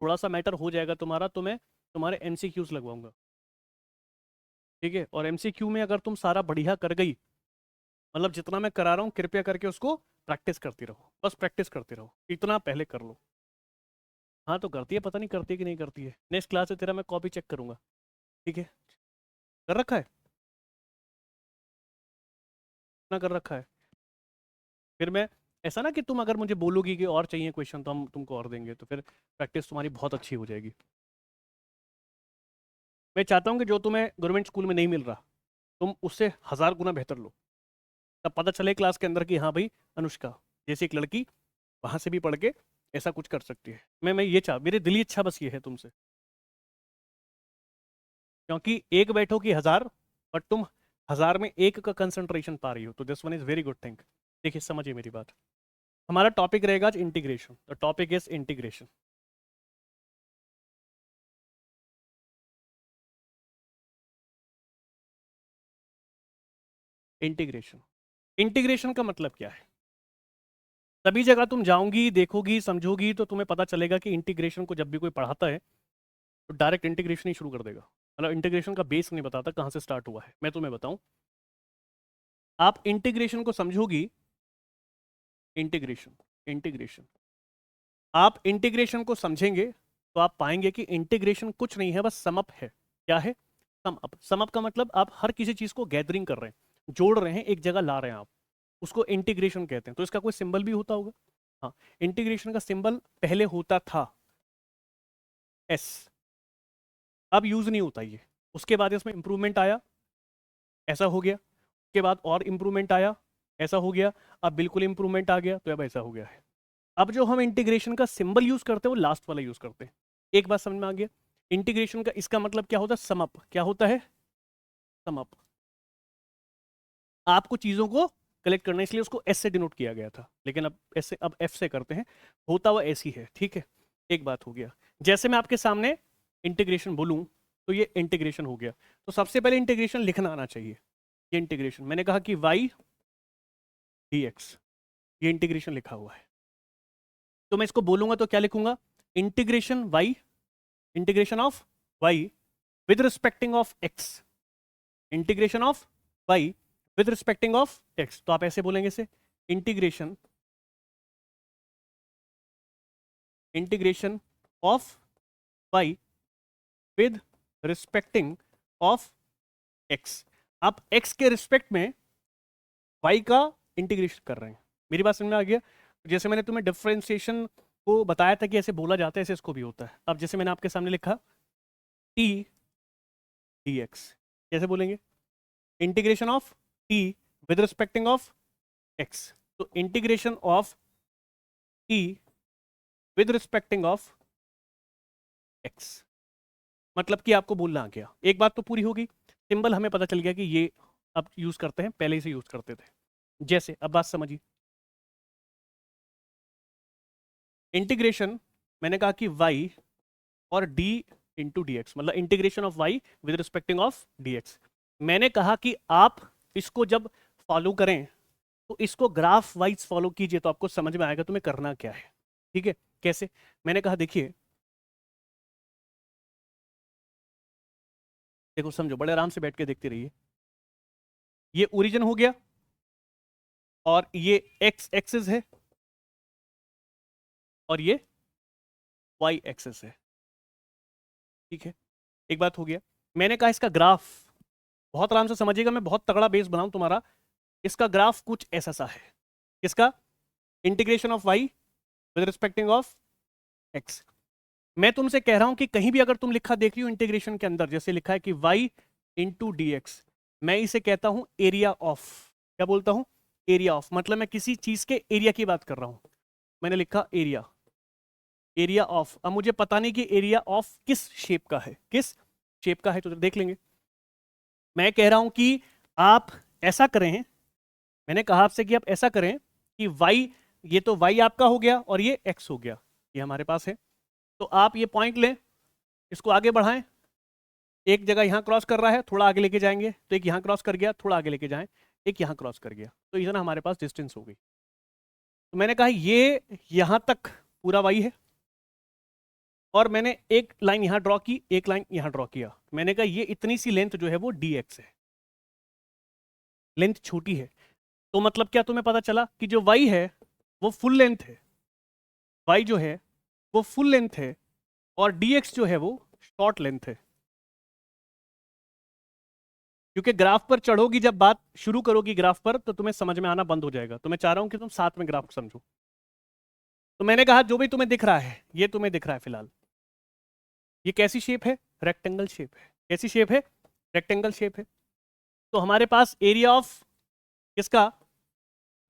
थोड़ा सा मैटर हो जाएगा तुम्हारा तो मैं तुम्हारे एमसीक्यूज लगवाऊंगा, ठीक है। और एमसीक्यू में अगर तुम सारा बढ़िया कर गई, मतलब जितना मैं करा रहा हूँ कृपया करके उसको प्रैक्टिस करती रहो, बस प्रैक्टिस करते रहो, इतना पहले कर लो। हाँ तो करती है, पता नहीं करती है कि नहीं करती है। नेक्स्ट क्लास से तेरा मैं कॉपी चेक करूंगा, ठीक है। कर रखा है ना, कर रखा है। फिर मैं, ऐसा ना कि तुम अगर मुझे बोलोगी कि और चाहिए क्वेश्चन तो हम तुमको और देंगे, तो फिर प्रैक्टिस तुम्हारी बहुत अच्छी हो जाएगी। मैं चाहता हूँ कि जो तुम्हें गवर्नमेंट स्कूल में नहीं मिल रहा, तुम उससे 1000 गुना बेहतर लो। तब पता चले क्लास के अंदर कि हाँ भाई, अनुष्का जैसी एक लड़की वहां से भी पढ़ के ऐसा कुछ कर सकती है। मैं ये चाह, मेरी दिली इच्छा बस ये है तुमसे, क्योंकि एक बैठो कि 1000, बट तुम 1000 में एक का कंसंट्रेशन पा रही हो, तो this one is very good thing. देखिए समझिए मेरी बात। हमारा टॉपिक रहेगा आज integration, the topic is integration. Integration, integration का मतलब क्या है? सभी जगह तुम जाओगी, देखोगी, समझोगी, तो तुम्हें पता चलेगा कि इंटीग्रेशन को जब भी कोई पढ़ाता है तो डायरेक्ट इंटीग्रेशन ही शुरू कर देगा। मतलब इंटीग्रेशन का बेस नहीं बताता कहाँ से स्टार्ट हुआ है। मैं तुम्हें बताऊं, आप इंटीग्रेशन को समझोगी, इंटीग्रेशन, इंटीग्रेशन, आप इंटीग्रेशन को समझेंगे तो आप पाएंगे कि इंटीग्रेशन कुछ नहीं है, बस समअप है। क्या है? समअप। समअप का मतलब आप हर किसी चीज को गैदरिंग कर रहे हैं, जोड़ रहे हैं, एक जगह ला रहे हैं आप, उसको इंटीग्रेशन कहते हैं। तो इसका कोई सिंबल भी होता होगा। हाँ, इंटीग्रेशन का सिंबल पहले होता था एस, अब यूज नहीं होता ये। उसके बाद इसमें इंप्रूवमेंट आया, ऐसा हो गया। उसके बाद और इंप्रूवमेंट आया, ऐसा हो गया। अब बिल्कुल इंप्रूवमेंट आ गया, तो अब ऐसा हो गया है। अब जो हम इंटीग्रेशन का सिंबल यूज करते हैं वो लास्ट वाला यूज करते हैं। एक बात समझ में आ गया? इंटीग्रेशन का इसका मतलब क्या होता है? समअप। क्या होता है? समअप। आपको चीजों को कलेक्ट करना, इसलिए उसको एस से डिनोट किया गया था, लेकिन अब एस से, अब एफ से करते हैं। होता हुआ ऐसी है, ठीक है। एक बात हो गया, जैसे मैं आपके सामने इंटीग्रेशन बोलूं तो ये इंटीग्रेशन हो गया। तो सबसे पहले इंटीग्रेशन लिखना आना चाहिए। ये इंटीग्रेशन, मैंने कहा कि y dx, ये इंटीग्रेशन लिखा हुआ है। तो मैं इसको बोलूंगा तो क्या लिखूंगा? Integration y, integration of y with respecting of x, integration of y with respecting of x। तो आप ऐसे बोलेंगे इसे, integration, integration of y with respecting of x। आप x के रिस्पेक्ट में y का इंटीग्रेशन कर रहे हैं। मेरी बात समझ में आ गया? जैसे मैंने तुम्हें डिफरेंशिएशन को बताया था कि ऐसे बोला जाता है, ऐसे इसको भी होता है। अब जैसे मैंने आपके सामने लिखा t dx, कैसे बोलेंगे? Integration of t with respecting of x। तो integration of t with respecting of x, मतलब कि आपको बोलना आ गया। एक बात तो पूरी होगी, सिंबल हमें पता चल गया कि ये अब यूज करते हैं, पहले से यूज करते थे। जैसे अब बात समझिए, इंटीग्रेशन, मैंने कहा कि y और d इंटू डी एक्स, मतलब integration of y with respecting of dx। मैंने कहा कि आप इसको जब फॉलो करें तो इसको ग्राफ वाइज फॉलो कीजिए, तो आपको समझ में आएगा तुम्हें करना क्या है, ठीक है। कैसे? मैंने कहा देखिए, देखो समझो, बड़े आराम से बैठ के देखते रहिए। ये ओरिजिन हो गया और ये एक्स एक्सिस है और ये वाई एक्सिस है, ठीक है। एक बात हो गया, मैंने कहा इसका ग्राफ, बहुत आराम से समझिएगा, मैं बहुत तगड़ा बेस बनाऊं तुम्हारा। इसका ग्राफ कुछ ऐसा सा है। किसका? Integration of y with respecting of x. मैं तुमसे कह रहा हूं कि कहीं भी अगर तुम लिखा देख रही हो इंटीग्रेशन के अंदर, जैसे लिखा है कि y इंटू डी एक्स, मैं इसे कहता हूं एरिया ऑफ। क्या बोलता हूं? एरिया ऑफ, मतलब मैं किसी चीज के एरिया की बात कर रहा हूं। मैंने लिखा एरिया, एरिया ऑफ। अब मुझे पता नहीं कि एरिया ऑफ किस शेप का है, किस शेप का है, तो देख लेंगे। मैं कह रहा हूं कि आप ऐसा करें, मैंने कहा आपसे कि आप ऐसा करें कि y, ये तो y आपका हो गया और ये x हो गया, ये हमारे पास है। तो आप ये पॉइंट लें, इसको आगे बढ़ाएं, एक जगह यहां क्रॉस कर रहा है, थोड़ा आगे लेके जाएंगे तो एक यहां क्रॉस कर गया, थोड़ा आगे लेके जाएं, एक यहां क्रॉस कर गया, तो इतना हमारे पास डिस्टेंस हो गई। तो मैंने कहा ये यहां तक पूरा y है, और मैंने एक लाइन यहां ड्रॉ की, एक लाइन यहां ड्रॉ किया, मैंने कहा ये इतनी सी लेंथ जो है वो dx है, लेंथ छोटी है। तो मतलब क्या तुम्हें पता चला कि जो y है वो फुल लेंथ है, y जो है वो फुल लेंथ है, और dx जो है वो शॉर्ट लेंथ है। क्योंकि ग्राफ पर चढ़ोगी, जब बात शुरू करोगी ग्राफ पर, तो तुम्हें समझ में आना बंद हो जाएगा। तो मैं चाह रहा हूं कि तुम साथ में ग्राफ समझो। तो मैंने कहा जो भी तुम्हें दिख रहा है, ये तुम्हें दिख रहा है फिलहाल, ये कैसी शेप है? रेक्टेंगल शेप है। कैसी शेप है? रेक्टेंगल शेप है। तो हमारे पास एरिया ऑफ किसका?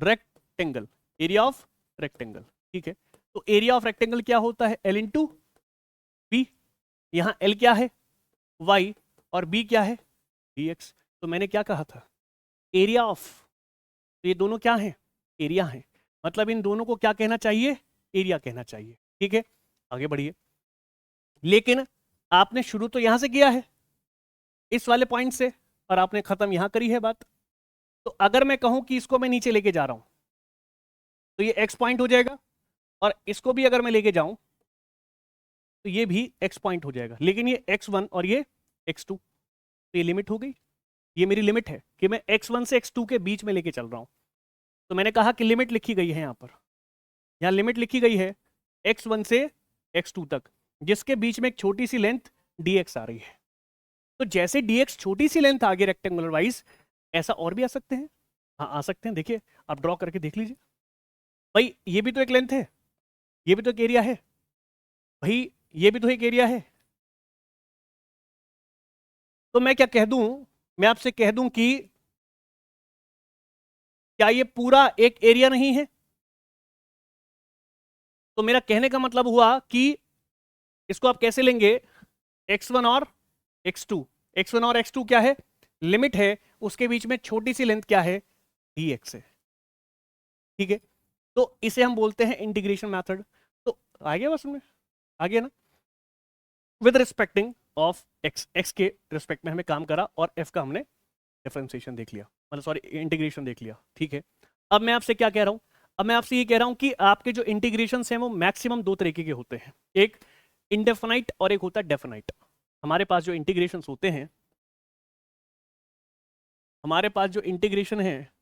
Rectangle, area of rectangle. ठीक है, तो एरिया ऑफ रेक्टेंगल क्या होता है? L into b. यहां L क्या है? Y, और B क्या है? dx। तो मैंने क्या कहा था? एरिया ऑफ, तो ये दोनों क्या है? एरिया है। मतलब इन दोनों को क्या कहना चाहिए? एरिया कहना चाहिए। ठीक है, आगे बढ़िए। लेकिन आपने शुरू तो यहां से किया है, इस वाले पॉइंट से, और आपने खत्म यहां करी है बात। तो अगर मैं कहूं कि इसको मैं नीचे लेके जा रहा हूं, तो ये x पॉइंट हो जाएगा, और इसको भी अगर मैं लेके जाऊं तो ये भी x पॉइंट हो जाएगा। लेकिन ये x1 और ये x2, तो ये लिमिट हो गई। ये मेरी लिमिट है कि मैं x1 से x2 के बीच में लेके चल रहा हूं। तो मैंने कहा कि लिमिट लिखी गई है यहां पर, यहां लिमिट लिखी गई है x1 से x2 तक, जिसके बीच में एक छोटी सी लेंथ dx आ रही है। तो जैसे dx छोटी सी लेंथ आ गई रेक्टेंगुलर वाइज, ऐसा और भी आ सकते हैं। हाँ आ सकते हैं, देखिए आप ड्रॉ करके देख लीजिए। भाई ये भी तो एक लेंथ है, ये भी तो एक एरिया है, भाई ये भी तो एक एरिया है। तो मैं क्या कह दूं? मैं आपसे कह दूं कि क्या ये पूरा एक एरिया नहीं है? तो मेरा कहने का मतलब हुआ कि इसको आप कैसे लेंगे? x1 और x2, x1 और x2 क्या है? लिमिट है, उसके बीच में छोटी सी लेंथ क्या है? dx है। ठीक है, तो इसे हम बोलते हैं इंटीग्रेशन मेथड। तो आ गया बस में, आ गया ना? विद रिस्पेक्टिंग ऑफ x के रिस्पेक्ट में हमें काम करा, और f का हमने डिफरेंशिएशन देख लिया, मतलब सॉरी इंटीग्रेशन देख लिया। ठीक है, अब मैं आपसे क्या कह रहा हूं? अब मैं आपसे ये कह रहा हूं कि आपके जो इंटीग्रेशन हैं वो मैक्सिमम दो तरीके के होते हैं, एक इंडेफिनाइट और एक होता है डेफिनाइट। हमारे पास जो इंटीग्रेशन होते हैं, हमारे पास जो इंटीग्रेशन है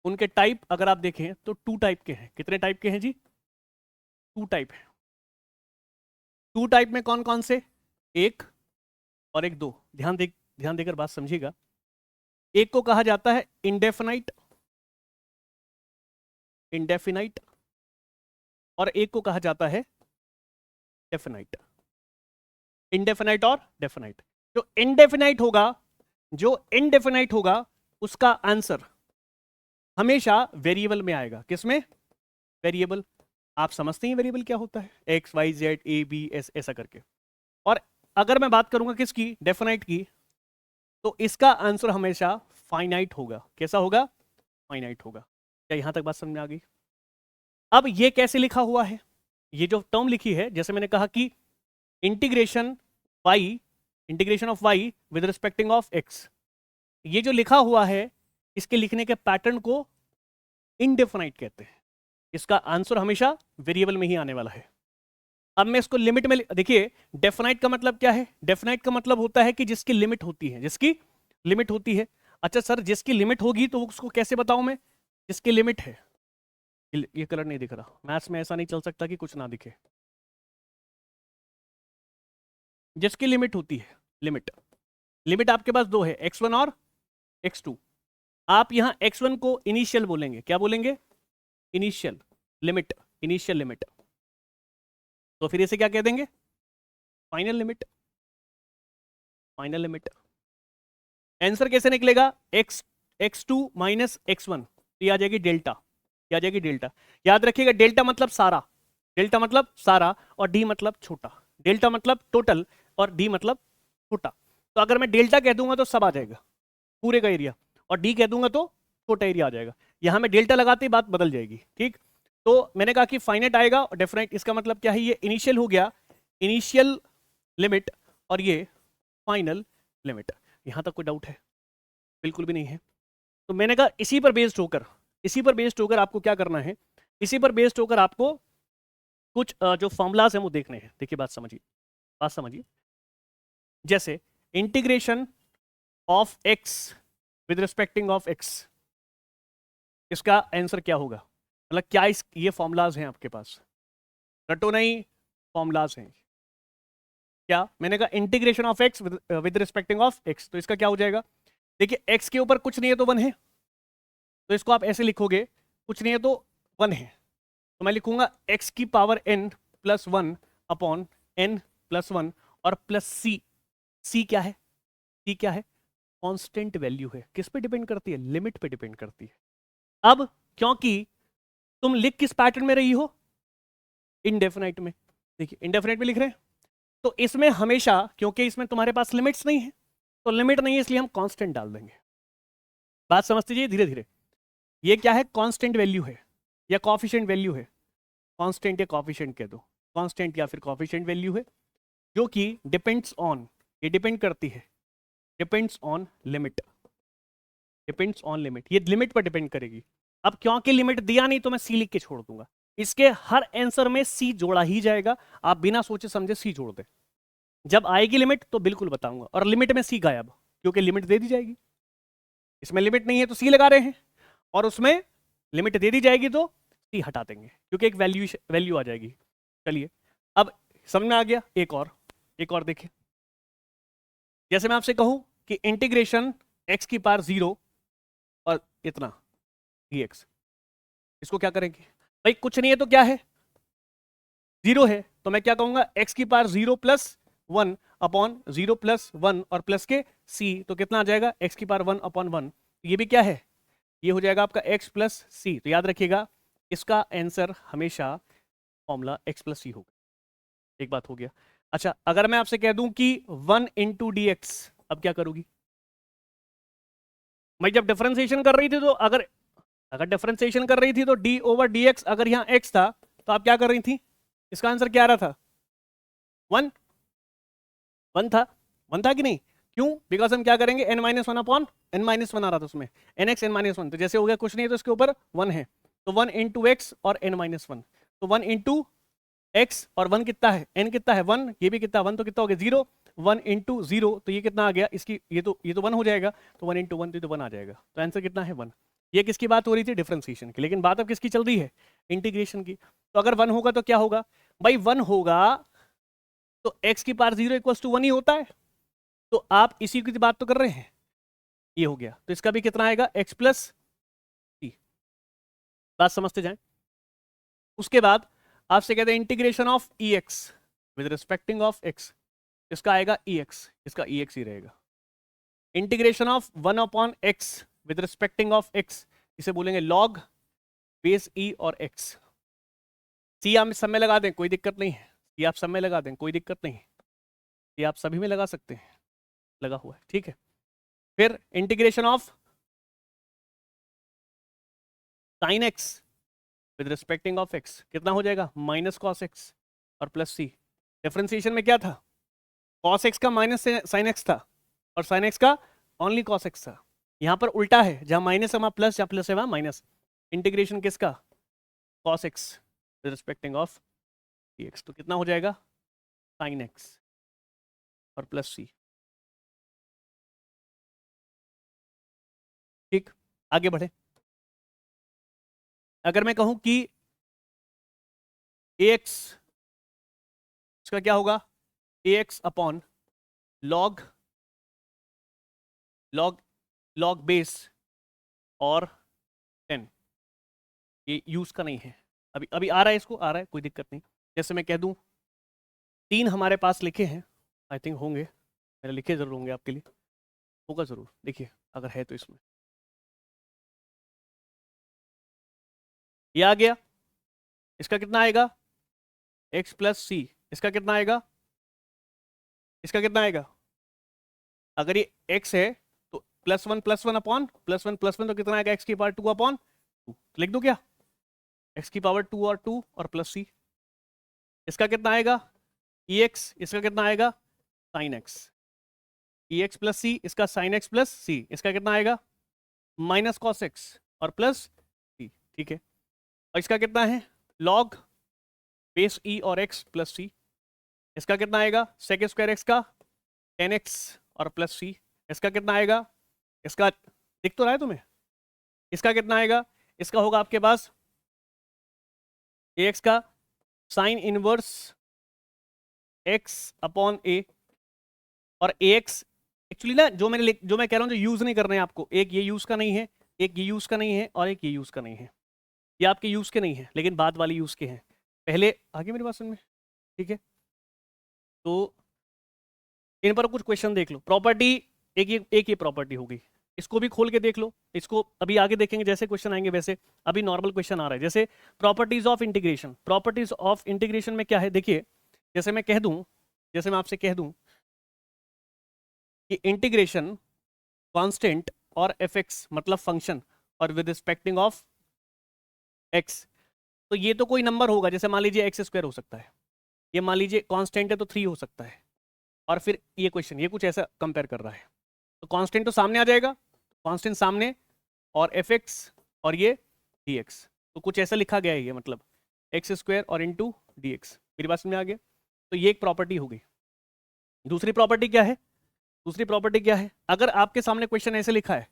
उनके टाइप अगर आप देखें तो टू टाइप के हैं। कितने टाइप के हैं जी? टू टाइप है। टू टाइप में कौन कौन से? एक और एक दो। ध्यान देकर बात समझिएगा। एक को कहा जाता है इंडेफिनाइट, इंडेफिनाइट, और एक को कहा जाता है डेफिनाइट। इंडेफिनाइट और डेफिनाइट। जो इनडेफिनाइट होगा उसका आंसर हमेशा वेरिएबल में आएगा। किसमें? वेरिएबल। आप समझते हैं वेरिएबल क्या होता है? X y z a b s ऐसा करके। और अगर मैं बात करूंगा किसकी? डेफिनाइट की, तो इसका आंसर हमेशा फाइनाइट होगा। कैसा होगा? फाइनाइट होगा। क्या यहां तक बात समझ में आ गई? अब ये कैसे लिखा हुआ है? ये जो टर्म लिखी है, जैसे मैंने कहा कि integration y, integration of y with respecting of x, ये जो लिखा हुआ है इसके लिखने के पैटर्न को इनडेफिनाइट कहते हैं। इसका आंसर हमेशा वेरिएबल में ही आने वाला है। अब मैं इसको लिमिट में देखिए, डेफिनाइट का मतलब क्या है? डेफिनाइट का मतलब होता है कि जिसकी लिमिट होती है, जिसकी लिमिट होती है। अच्छा सर, जिसकी लिमिट होगी तो उसको कैसे बताऊं मैं? जिसकी लिमिट है, ये कलर नहीं दिख रहा, मैथ्स में ऐसा नहीं चल सकता कि कुछ ना दिखे। जिसकी लिमिट होती है, लिमिट, लिमिट आपके पास दो है, x1 और x2। आप यहां x1 को इनिशियल बोलेंगे। क्या बोलेंगे? Initial limit, initial limit. तो फिर इसे क्या कह देंगे? Final limit, final limit. Answer कैसे निकलेगा? x2 माइनस x1, तो ये आ जाएगी डेल्टा, ये आ जाएगी डेल्टा। याद रखिएगा, डेल्टा मतलब सारा, डेल्टा मतलब सारा, और डी मतलब छोटा। डेल्टा मतलब टोटल, और डी मतलब छोटा। तो अगर मैं डेल्टा कह दूंगा तो सब आ जाएगा, पूरे का एरिया, और डी कह दूंगा तो छोटा एरिया आ जाएगा। यहां में डेल्टा लगाते ही बात बदल जाएगी। ठीक, तो मैंने कहा कि फाइनाइट आएगा और डेफिनाइट, इसका मतलब क्या है? ये इनिशियल हो गया, इनिशियल लिमिट, और ये फाइनल लिमिट। यहां तक कोई डाउट है? बिल्कुल भी नहीं है। तो मैंने कहा इसी पर बेस्ड होकर, इसी पर बेस्ड होकर आपको क्या करना है? इसी पर बेस्ड होकर आपको कुछ जो फॉर्मूलाज हैं वो देखने हैं। देखिए बात समझिए। जैसे integration of x with respecting of x, इसका आंसर क्या होगा? मतलब क्या ये फॉर्मूलाज हैं आपके पास? रटो नहीं, फॉर्मूलाज हैं। क्या मैंने कहा? Integration of x with respecting of x, तो इसका क्या हो जाएगा? देखिए एक्स के ऊपर कुछ नहीं है तो 1 है, तो इसको आप ऐसे लिखोगे, कुछ नहीं है तो 1 है, तो मैं लिखूंगा एक्स की power n plus 1 upon n plus 1 और प्लस सी। सी क्या है? सी क्या है? कांस्टेंट वैल्यू है। किस पे डिपेंड करती है? लिमिट पे डिपेंड करती है। अब क्योंकि तुम लिख किस पैटर्न में रही हो? इनडेफिनाइट में। देखिए इनडेफिनाइट में लिख रहे हैं, तो इसमें हमेशा, क्योंकि इसमें तुम्हारे पास लिमिट्स नहीं है, तो लिमिट नहीं है इसलिए हम कांस्टेंट डाल देंगे। बात समझते जाइए धीरे धीरे। ये क्या है? कांस्टेंट वैल्यू है या कॉफिशिएंट वैल्यू है? कांस्टेंट या कॉफिशिएंट कह दो, कांस्टेंट या फिर कॉफिशिएंट वैल्यू है, जो कि डिपेंड्स ऑन, ये डिपेंड करती है, depends on limit, depends on limit, ये लिमिट पर डिपेंड करेगी। अब क्योंकि लिमिट दिया नहीं तो मैं सी लिख के छोड़ दूंगा। इसके हर आंसर में सी जोड़ा ही जाएगा, आप बिना सोचे समझे सी जोड़ दे। जब आएगी लिमिट तो बिल्कुल बताऊंगा, और लिमिट में सी गायब, क्योंकि लिमिट दे दी जाएगी। इसमें लिमिट नहीं है तो सी लगा रहे हैं, और उसमें लिमिट दे दी जाएगी तो सी हटा देंगे, क्योंकि एक वैल्यू आ जाएगी। चलिए अब समझ में आ गया। एक और देखिए। जैसे मैं आपसे कहूं कि इंटीग्रेशन एक्स की पावर 0 और इतना dx, इसको क्या करेंगे? भाई कुछ नहीं है तो क्या है? 0 है, तो मैं क्या कहूंगा? एक्स की पावर 0 प्लस 1 अपॉन 0 प्लस 1 और प्लस के c, तो कितना आ जाएगा? एक्स की पावर 1 अपॉन 1। ये भी क्या है? ये हो जाएगा आपका x प्लस सी। तो याद रखिएगा इसका आंसर हमेशा फॉर्मूला x प्लस सी होगा। एक बात हो गया। अच्छा, अगर मैं आपसे कह दूं कि 1 इंटू डी एक्स, अब क्या करोगी? मैं जब डिफरेंशिएशन कर रही थी तो अगर डिफरेंशिएशन कर रही थी तो d ओवर डी एक्स, अगर यहाँ x था तो आप क्या कर रही थी? इसका आंसर क्या आ रहा था? 1 1 था, 1 था कि नहीं? क्यों? बिकॉज हम क्या करेंगे? n minus 1 upon n minus 1 आ रहा था उसमें, nx n माइनस 1, तो जैसे हो गया कुछ नहीं है तो इसके ऊपर 1 है, तो 1 इंटू एक्स और n माइनस 1, तो 1 इंटू एक्स और 1 कितना है? n कितना है? 1। ये भी कितना? 1, तो कितना हो गया? 0। 1 इंटू 0, तो ये कितना आ गया? इसकी ये तो 1 हो जाएगा, तो 1 इंटू 1 तो 1 आ जाएगा, तो आंसर कितना है? 1। ये किसकी बात हो रही थी? डिफरेंशिएशन की। लेकिन बात अब किसकी चल रही है? इंटीग्रेशन की। तो अगर 1 होगा तो क्या होगा भाई? 1 होगा तो x की पावर 0 इक्वल्स टू 1 ही होता है, तो आप इसी की बात तो कर रहे हैं। ये हो गया, तो इसका भी कितना आएगा? x प्लस सी। बात समझते जाएं। उसके बाद आपसे कहते हैं integration of E x with respecting of x, इसका आएगा ई एक्स, इसका ई एक्स ही रहेगा। Integration of 1 upon x with respecting of x, इसे बोलेंगे लॉग बेस ई और एक्स। सी आप सब में लगा दें, कोई दिक्कत नहीं है। सी आप सब में लगा दें, कोई दिक्कत नहीं है। ये आप सभी में लगा सकते हैं, लगा हुआ है, ठीक है। फिर integration of sine x with respecting of x, कितना हो जाएगा? माइनस कॉस एक्स और प्लस सी। डिफरेंशिएशन में क्या था? कॉस एक्स का माइनस साइन एक्स था, और साइन एक्स का ओनली कॉस एक्स था। यहाँ पर उल्टा है, जहाँ माइनस है वहाँ प्लस, जहाँ प्लस है वहाँ माइनस। इंटीग्रेशन किसका? Cos x with respecting of x, तो कितना हो जाएगा? साइन एक्स और प्लस सी। ठीक, आगे बढ़े। अगर मैं कहूं कि ax, इसका क्या होगा? ax upon log log log base और 10, ये यूज का नहीं है। अभी अभी आ रहा है, इसको आ रहा है, कोई दिक्कत नहीं। जैसे मैं कह दूं 3 हमारे पास लिखे हैं, आई थिंक होंगे, मेरे लिखे जरूर होंगे आपके लिए, होगा जरूर, देखिए अगर है तो। इसमें ये आ गया, इसका कितना आएगा? x प्लस सी। इसका कितना आएगा? इसका कितना आएगा? अगर ये x है तो plus one upon plus one, तो कितना आएगा? x की पावर 2 अपॉन 2, लिख दो क्या? x की पावर 2 और 2 और प्लस सी। इसका कितना आएगा? ex। इसका कितना आएगा? Sine x. ex प्लस सी, इसका साइन एक्स प्लस सी। इसका कितना आएगा? माइनस कॉस एक्स और प्लस सी, ठीक है। और इसका कितना है? लॉग बेस ई और एक्स प्लस सी, इसका कितना आएगा सेक स्क्वायर एक्स का 10x और प्लस सी, इसका कितना आएगा, इसका दिख तो रहा है तुम्हें, इसका कितना आएगा, इसका होगा आपके पास ax का साइन इनवर्स x अपॉन ए, और ax एक्चुअली ना जो मैं कह रहा हूं जो यूज नहीं करने हैं आपको, एक ये यूज का नहीं है, एक ये यूज का नहीं है, और एक ये यूज का नहीं है, ये आपके यूज के नहीं है लेकिन बाद वाले यूज के हैं। पहले आगे मेरी बात समझ में, ठीक है, तो इन पर कुछ क्वेश्चन देख लो। प्रॉपर्टी एक ये प्रॉपर्टी हो गई, इसको भी खोल के देख लो, इसको अभी आगे देखेंगे जैसे क्वेश्चन आएंगे वैसे, अभी नॉर्मल क्वेश्चन आ रहा है। जैसे properties of integration, properties of integration में क्या है देखिए, जैसे मैं कह दूं, जैसे मैं आपसे कह दूं कि इंटीग्रेशन कांस्टेंट और fx मतलब फंक्शन और विद रिस्पेक्टिंग ऑफ x, तो ये तो कोई नंबर होगा, जैसे मान लीजिए एक्स स्क्वायर हो सकता है, ये मान लीजिए कांस्टेंट है तो 3 हो सकता है, और फिर ये क्वेश्चन ये कुछ ऐसा कंपेयर कर रहा है, तो कांस्टेंट तो सामने आ जाएगा, कांस्टेंट सामने, और fx और ये dx, तो कुछ ऐसा लिखा गया है ये, मतलब एक्स स्क्वायर और इंटू डी एक्स। मेरी बात समझ में आ गया, तो ये एक प्रॉपर्टी हो गई। दूसरी प्रॉपर्टी क्या है, दूसरी प्रॉपर्टी क्या है, अगर आपके सामने क्वेश्चन ऐसे लिखा है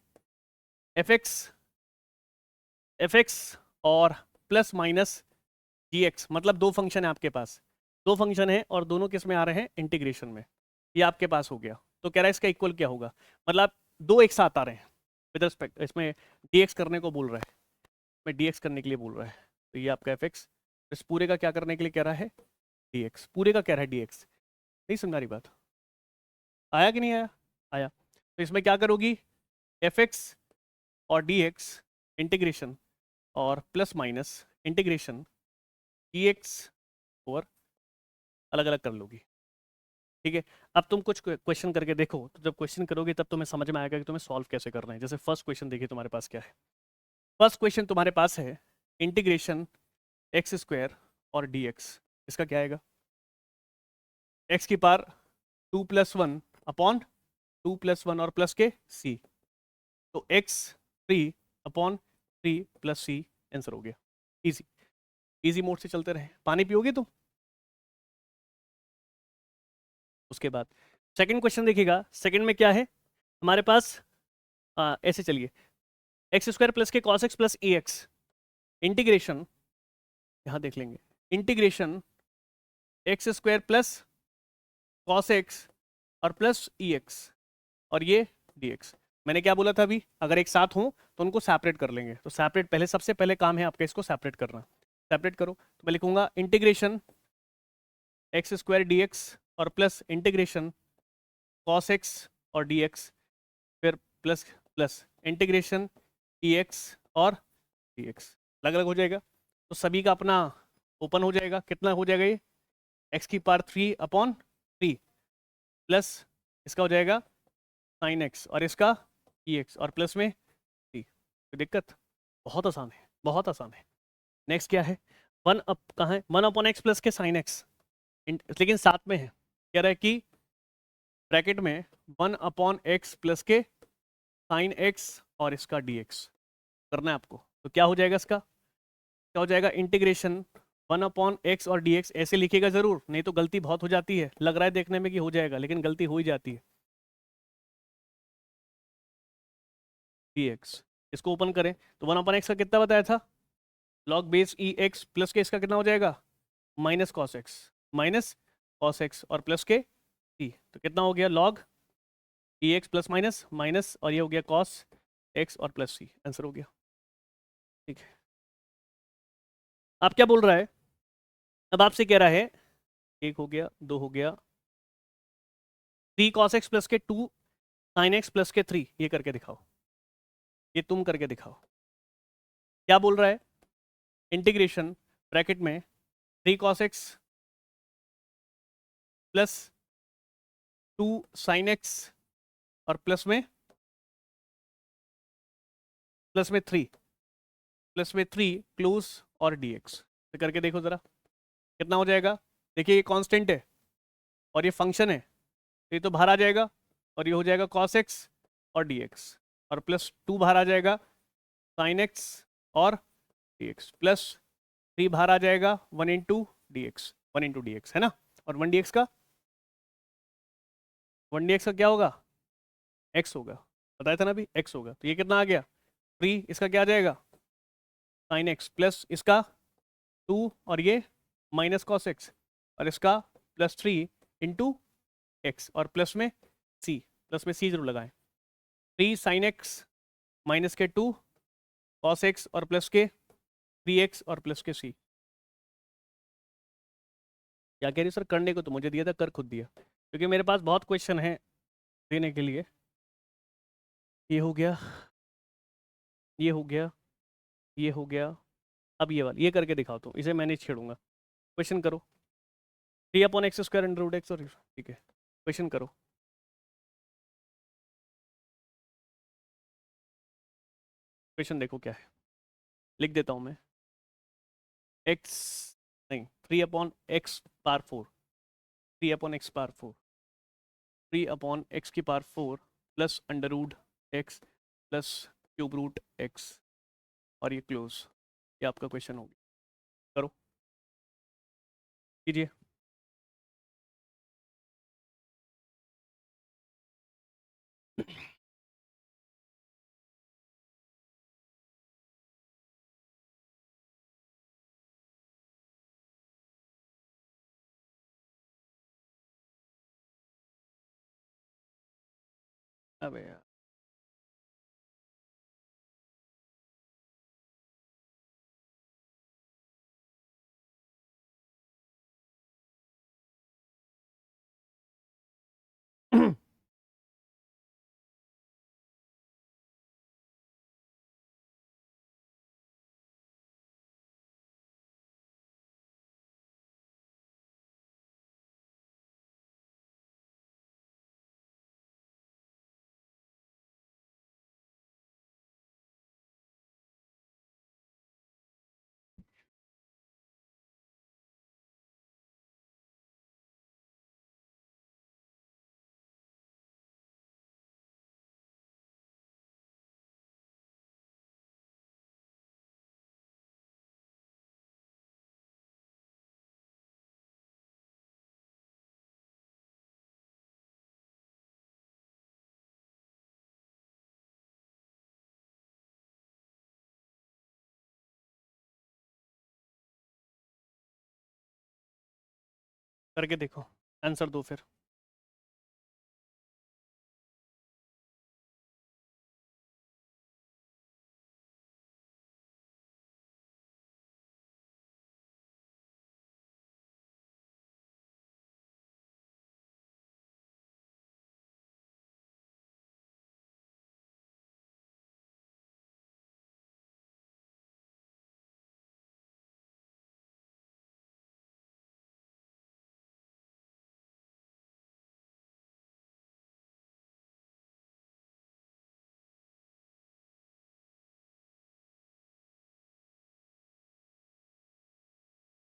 fx और प्लस माइनस dx, मतलब दो फंक्शन है आपके पास, दो फंक्शन है और दोनों किस में आ रहे हैं इंटीग्रेशन में, ये आपके पास हो गया, तो कह रहा है इसका इक्वल क्या होगा, मतलब दो एक साथ आ रहे हैं विद रिस्पेक्ट, इसमें dx करने को बोल रहा है, मैं dx करने के लिए बोल रहा है, तो ये आपका fx, इस पूरे का क्या करने के लिए कह रहा है dx, पूरे का कह रहा है dx। नहीं समझ रही बात, आया कि नहीं आया, आया। तो इसमें क्या करोगी, fx और dx इंटीग्रेशन और plus minus integration dx over अलग अलग कर लोगी, ठीक है। अब तुम कुछ क्वेश्चन करके देखो, तो जब क्वेश्चन करोगे तब तुम्हें समझ में आएगा कि तुम्हें सॉल्व कैसे करना है। जैसे फर्स्ट क्वेश्चन देखिए तुम्हारे पास क्या है, फर्स्ट क्वेश्चन तुम्हारे पास है इंटीग्रेशन एक्स स्क्वायर और dx, इसका क्या आएगा, x की पावर 2+1 अपॉन 2+1 और प्लस के c, तो x 3 upon 3 plus c, answer हो गया। इजी इजी मोड से चलते रहे। पानी पियोगे तुम। उसके बाद सेकंड क्वेश्चन देखिएगा, सेकंड में क्या है हमारे पास, ऐसे चलिए, एक्स स्क्वायर प्लस के कॉस एक्स प्लस ए एक्स इंटीग्रेशन, यहां देख लेंगे, integration x square plus cos x और प्लस ई एक्स और ये डी एक्स। मैंने क्या बोला था अभी, अगर एक साथ हो तो उनको सेपरेट कर लेंगे, तो सेपरेट पहले, सबसे पहले काम है आपका इसको सेपरेट करना, सेपरेट करो, तो मैं लिखूंगा integration x square D x और प्लस इंटीग्रेशन कॉस एक्स और डी एक्स, फिर प्लस प्लस इंटीग्रेशन ई एक्स और डी एक्स, अलग अलग हो जाएगा, तो सभी का अपना ओपन हो जाएगा, कितना हो जाएगा ये, एक्स की पावर 3 अपॉन 3 प्लस इसका हो जाएगा साइन एक्स और इसका ई एक्स और प्लस में सी। कोई दिक्कत, बहुत आसान है, बहुत आसान है। नेक्स्ट क्या है, वन अप कहाँ है, 1 अपॉन एक्स प्लस के साइन एक्स, लेकिन साथ में है, कह रहा है कि ब्रैकेट में 1 अपॉन एक्स प्लस के साइन एक्स और इसका डी एक्स करना है आपको, तो क्या हो जाएगा इसका, क्या हो जाएगा, इंटीग्रेशन 1 अपॉन एक्स और डी एक्स, ऐसे लिखेगा जरूर, नहीं तो गलती बहुत हो जाती है, लग रहा है देखने में कि हो जाएगा लेकिन गलती हो ही जाती है। डी एक्स, इसको ओपन करें तो 1 अपॉन एक्स का कितना बताया था, लॉग बेस ई एक्स प्लस के इसका कितना हो जाएगा, माइनस कॉस एक्स और प्लस के सी, तो कितना हो गया लॉग ई एक्स प्लस माइनस माइनस, और ये हो गया कॉस एक्स और प्लस सी, आंसर हो गया, ठीक है। आप क्या बोल रहा है, अब आपसे कह रहा है, एक हो गया, दो हो गया, 3 कॉस एक्स प्लस के 2 साइन एक्स प्लस के 3, ये करके दिखाओ, ये तुम करके दिखाओ। क्या बोल रहा है, इंटीग्रेशन ब्रैकेट में 3 cos x plus 2 sine x और प्लस में 3 क्लोज और dx, तो करके देखो जरा कितना हो जाएगा। देखिए ये कांस्टेंट है और ये फंक्शन है, तो ये तो बाहर आ जाएगा और ये हो जाएगा cos x और dx, और प्लस 2 बाहर आ जाएगा sin x और dx, प्लस 3 बाहर आ जाएगा 1 इंटू डी एक्स, 1 × dx है ना। और 1 dx का 1 dx का क्या होगा, x होगा, बताया था ना अभी, x होगा। तो ये कितना आ गया 3, इसका क्या आ जाएगा sin x प्लस इसका 2 और ये माइनस कॉस x और इसका +3 इंटू एक्स और प्लस में c, प्लस में c जरूर लगाएं। 3 sin x माइनस के 2 cos x और प्लस के 3x और प्लस के c। क्या कह रही सर, करने को तो मुझे दिया था, कर खुद दिया, क्योंकि मेरे पास बहुत क्वेश्चन है देने के लिए। ये हो गया, ये हो गया, ये हो गया, अब ये वाला ये करके दिखाता हूँ, इसे मैं नहीं छेड़ूंगा। क्वेश्चन करो, 3/x² √x, और ठीक है क्वेश्चन करो। क्वेश्चन देखो क्या है, लिख देता हूँ मैं। x नहीं, 3/x⁴, 3/x⁴, 3/x⁴ plus √x plus √x और ये क्लोज, ये आपका क्वेश्चन होगा। करो, कीजिए। अबे यार, करके देखो, आंसर दो फिर।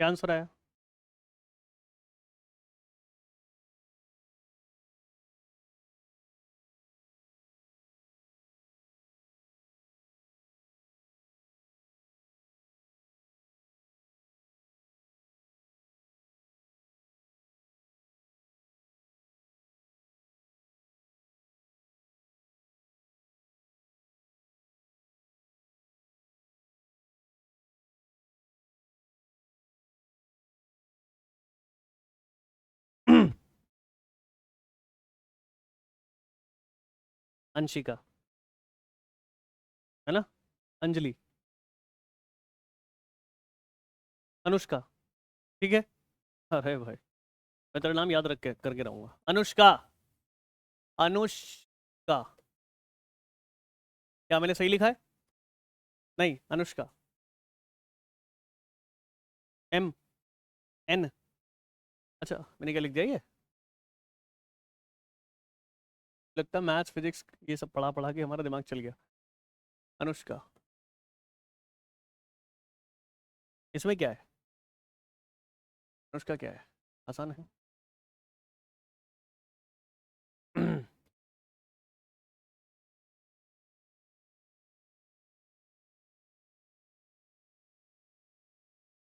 क्या आंसर आया? अंशिका, है ना, अंजलि, अनुष्का, ठीक है। अरे भाई, मैं तेरा नाम याद रख के करके रहूंगा। अनुष्का, अनुष्का, क्या मैंने सही लिखा है? नहीं, अनुष्का, M N, अच्छा मैंने क्या लिख दिया ये? लगता है मैथ्स फिजिक्स ये सब पढ़ा पढ़ा के हमारा दिमाग चल गया। अनुष्का, इसमें क्या है? अनुष्का क्या है, आसान है।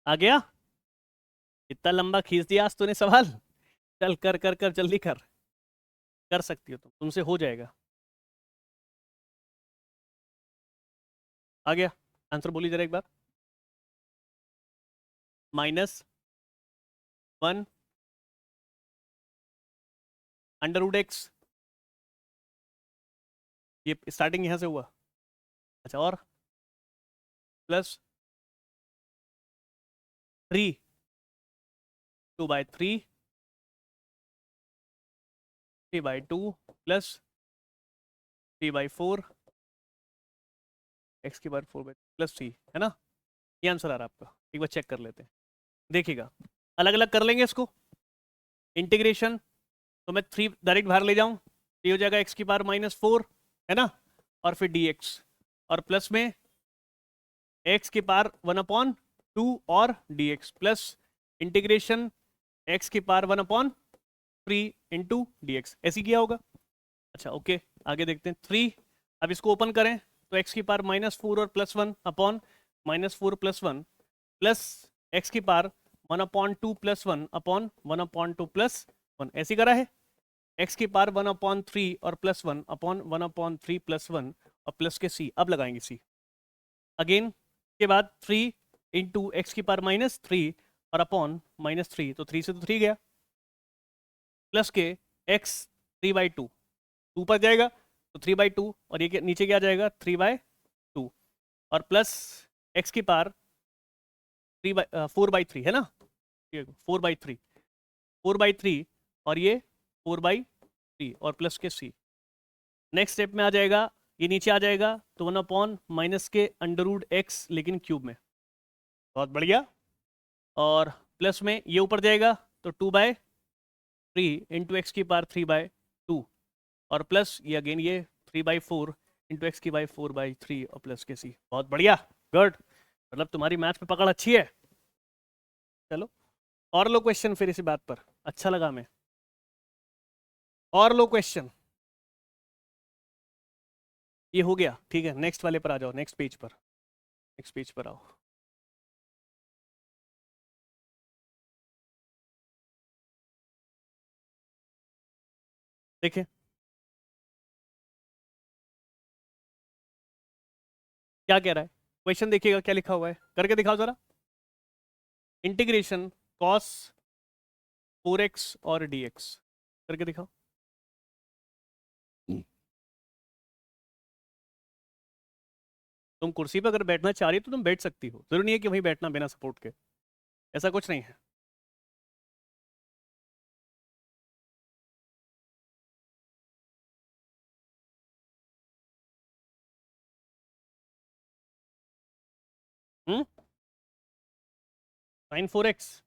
आ गया, इतना लंबा खींच दिया आज तूने सवाल। चल कर कर कर जल्दी कर सकती हो तुमसे हो जाएगा। आ गया आंसर, बोली जरा एक बार। -1 √x, ये स्टार्टिंग यहां से हुआ। अच्छा, और +3 2/3 3/2 +3/4 x की बार 4 +3, है ना? ये आंसर आ रहा है आपका। एक बार चेक कर लेते हैं, देखिएगा। अलग अलग कर लेंगे इसको। इंटीग्रेशन तो मैं 3 डायरेक्ट बाहर ले जाऊं, ये हो जाएगा x की पावर -4, है ना? और फिर dx, और प्लस में x की पावर 1/2 और dx, प्लस इंटीग्रेशन x की पावर 1/3 इंटू dx, ऐसी किया होगा। अच्छा ओके, आगे देखते हैं 3। अब इसको ओपन करें तो x की पावर -4 और +1 अपॉन -4 +1 प्लस x की पावर 1/2 +1 अपॉन 1/2 +1, ऐसी करा है। x की पावर 1/3 और +1 अपॉन 1/3 +1 और प्लस के c, अब लगाएंगे c अगेन के बाद 3 इंटू एक्स की पावर -3 और अपॉन -3, तो 3 से तो 3 गया, प्लस के x 3/2, 2 पर जाएगा तो 3/2, और ये नीचे क्या जाएगा 3/2, और प्लस x की पावर 4/3, है ना? 4/3 4/3, और ये 4/3 और प्लस के c। नेक्स्ट स्टेप में आ जाएगा, ये नीचे आ जाएगा तो 1 माइनस के √x, लेकिन क्यूब में। बहुत बढ़िया। और प्लस में ये ऊपर जाएगा तो 2/3 इंटू एक्स की पावर 3/2, और प्लस ये अगेन ये 3/4 इंटू एक्स की पावर 4/3 और प्लस के सी। बहुत बढ़िया, गुड। मतलब तुम्हारी मैथ में पकड़ अच्छी है। चलो और लो क्वेश्चन फिर इसी बात पर, अच्छा लगा मैं। और लो क्वेश्चन, ये हो गया ठीक है। नेक्स्ट वाले पर आ जाओ, नेक्स्ट पेज पर, नेक्स्ट पेज पर आओ। देखें क्या कह रहा है क्वेश्चन, देखिएगा क्या लिखा हुआ है, करके दिखाओ जरा। इंटीग्रेशन cos 4x और dx, करके दिखाओ। तुम कुर्सी पर अगर बैठना चाह रही हो तो तुम बैठ सकती हो, जरूरी नहीं है कि वहीं बैठना बिना सपोर्ट के, ऐसा कुछ नहीं है। sin 4x,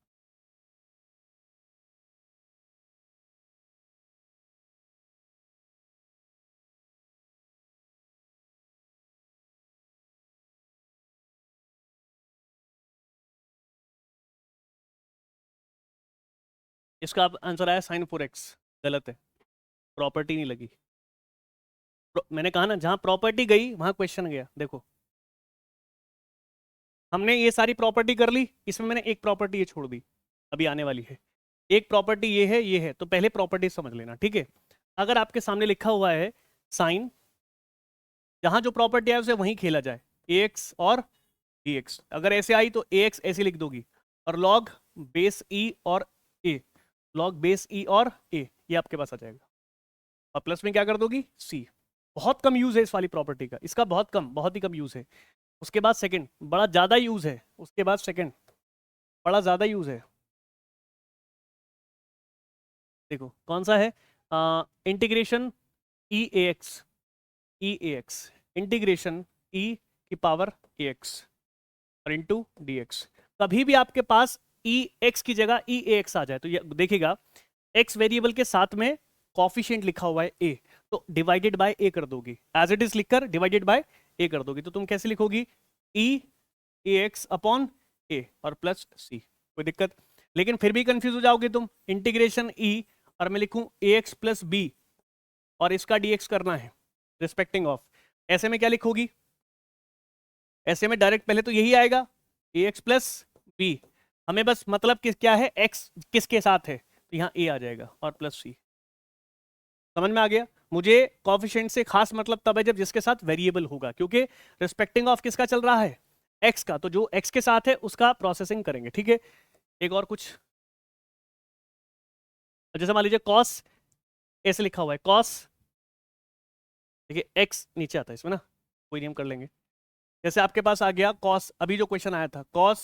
इसका आंसर आया sin 4x, गलत है, प्रॉपर्टी नहीं लगी। मैंने कहा ना, जहां प्रॉपर्टी गई वहां क्वेश्चन गया। देखो हमने ये सारी प्रॉपर्टी कर ली, इसमें मैंने एक प्रॉपर्टी ये छोड़ दी, अभी आने वाली है। एक प्रॉपर्टी ये है, तो पहले प्रॉपर्टी समझ लेना, ठीक है? अगर आपके सामने लिखा हुआ है साइन, जहां जो प्रॉपर्टी है उसे वहीं खेला जाए, ax और dx। अगर ऐसे आई तो ax ऐसे लिख दोगी, और log बेस e और a, log बेस e और a, ये आपके पास आ जाएगा, और प्लस में क्या कर दोगी c। बहुत कम यूज है इस वाली प्रॉपर्टी का, इसका बहुत कम, बहुत ही कम यूज है। उसके बाद सेकंड बड़ा ज्यादा यूज है, उसके बाद सेकंड बड़ा ज्यादा यूज है। देखो कौन सा है, इंटीग्रेशन ई ए एक्स, इंटीग्रेशन e की पावर ax और इंटू डी एक्स। कभी भी आपके पास ई एक्स की जगह ई ए एक्स आ जाए तो देखिएगा x वेरिएबल के साथ में कॉफिशिएंट लिखा हुआ है a, तो डिवाइडेड बाय a कर दोगी, एज इट इज लिखकर डिवाइडेड बाय a कर दोगी। तो तुम कैसे लिखोगी, ई ए एक्स अपॉन ए और प्लस सी, कोई दिक्कत? लेकिन फिर भी कंफ्यूज हो जाओगे तुम, इंटीग्रेशन e और मैं लिखूं ए एक्स प्लस बी, और इसका dx करना है रिस्पेक्टिंग ऑफ, ऐसे में क्या लिखोगी? ऐसे में डायरेक्ट पहले तो यही आएगा ए एक्स प्लस बी, हमें बस मतलब क्या है, x किसके साथ है, तो यहाँ a आ जाएगा और प्लस c। समझ में आ गया? मुझे कॉफिशिएंट से खास मतलब तब है जब जिसके साथ वेरिएबल होगा, क्योंकि रिस्पेक्टिंग ऑफ किसका चल रहा है, x का, तो जो x के साथ है उसका प्रोसेसिंग करेंगे। ठीक है, एक और कुछ, जैसे मान लीजिए cos, ऐसे लिखा हुआ है cos, देखिए x नीचे आता है इसमें ना, कोई नहीं हम कर लेंगे। जैसे आपके पास आ गया cos, अभी जो क्वेश्चन आया था cos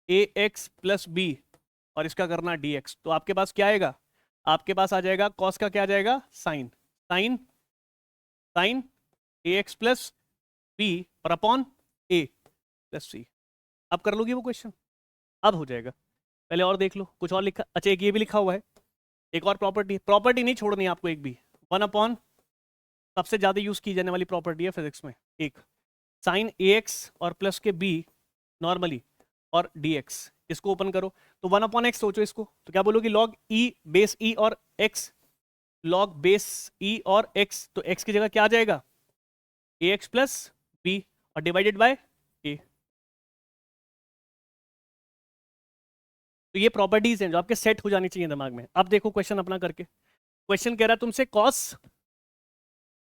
ax प्लस बी और इसका करना dx, तो आपके पास क्या आएगा, आपके पास आ जाएगा cos का क्या आ जाएगा, sine, sine sine ax plus b और अपॉन a प्लस सी। अब कर लोगी वो क्वेश्चन, अब हो जाएगा। पहले और देख लो कुछ और लिखा, अच्छा एक ये भी लिखा हुआ है, एक और प्रॉपर्टी, प्रॉपर्टी नहीं छोड़नी है आपको, एक भी, वन अपॉन, सबसे ज्यादा यूज की जाने वाली प्रॉपर्टी है फिजिक्स में, एक साइन ए एक्स और प्लस के बी नॉर्मली और डी एक्स, इसको ओपन करो तो वन अपॉन एक्स सोचो इसको, तो क्या बोलोगी, लॉग ई बेस ई और एक्स, लॉग बेस ई और एक्स, तो एक्स की जगह क्या आ जाएगा, ए एक्स प्लस बी और डिवाइडेड बाय ए। तो ये प्रॉपर्टीज हैं जो आपके सेट हो जानी चाहिए दिमाग में। अब देखो क्वेश्चन अपना करके, क्वेश्चन कह रहा है तुमसे cos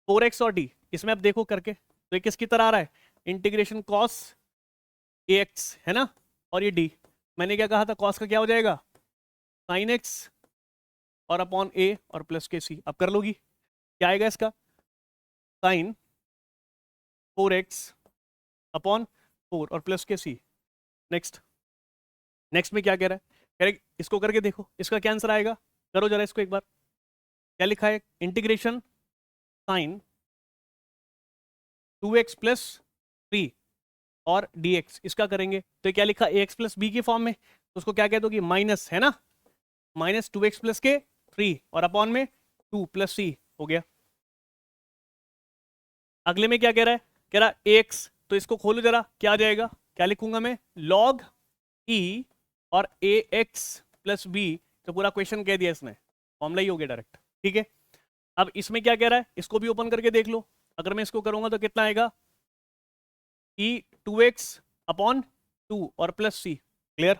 4x और d, इसमें अब देखो करके, तो ये किसकी तरह आ रहा है, इंटीग्रेशन cos ax है ना, और ये d, मैंने क्या कहा था cos का क्या हो जाएगा, sin x और अपॉन a और प्लस के c। अब कर लोगी, क्या आएगा इसका, sin 4x अपॉन 4 और प्लस के c। नेक्स्ट, नेक्स्ट में क्या कह रहा है, कह रहे इसको करके देखो इसका क्या आंसर आएगा, करो जरा इसको एक बार, क्या लिखा है, इंटीग्रेशन साइन 2x प्लस 3 और dx, इसका करेंगे तो ये क्या लिखा, ax प्लस बी की फॉर्म में, तो उसको क्या कह दोगे, माइनस है ना, माइनस 2x प्लस के 3 और अपॉन में 2 प्लस c हो गया। अगले में क्या कह रहा है, कह रहा ax, तो इसको खोलो जरा, क्या आ जाएगा, क्या लिखूंगा मैं, log e और ax प्लस b, तो पूरा क्वेश्चन कह दिया इसने, फॉर्मूला ही हो गया डायरेक्ट। ठीक है, अब इसमें क्या कह रहा है, इसको भी ओपन करके देख लो, अगर मैं इसको करूंगा तो कितना आएगा, e 2x अपॉन 2 और प्लस सी, क्लियर,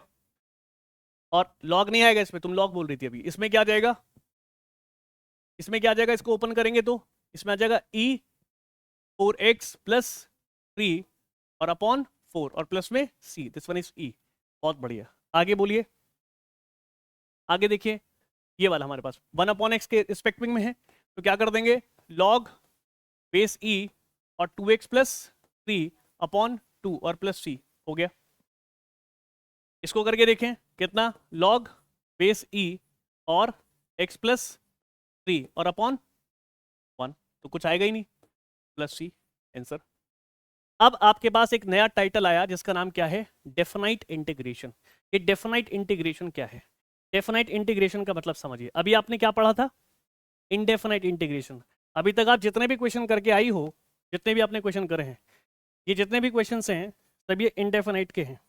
और लॉग नहीं आएगा इसमें, तुम लॉग बोल रही थी अभी, इसमें क्या आ जाएगा, इसमें क्या आ जाएगा, इसको ओपन करेंगे तो इसमें आ जाएगा e 4x प्लस 3 और अपॉन 4 और प्लस में c, this one is e। बहुत बढ़िया, आगे बोलिए, आगे देखिए, ये वाला हमारे पास 1 अपॉन एक्स के रिस्पेक्टिंग में है, तो क्या कर देंगे, लॉग बेस e और 2x प्लस 3 अपॉन 2 और प्लस c हो गया। इसको करके देखें कितना, लॉग बेस e और x प्लस 3 और अपॉन 1, तो कुछ आएगा ही नहीं, प्लस c आंसर। अब आपके पास एक नया टाइटल आया जिसका नाम क्या है, डेफिनाइट इंटीग्रेशन। ये डेफिनाइट इंटीग्रेशन क्या है, डेफिनाइट इंटीग्रेशन का मतलब समझिए, अभी आपने क्या पढ़ा था, इनडेफिनाइट इंटीग्रेशन। अभी तक आप जितने भी क्वेश्चन करके आई हो, जितने भी आपने क्वेश्चन करे हैं, ये जितने भी क्वेश्चन हैं सब ये इनडेफिनाइट के हैं,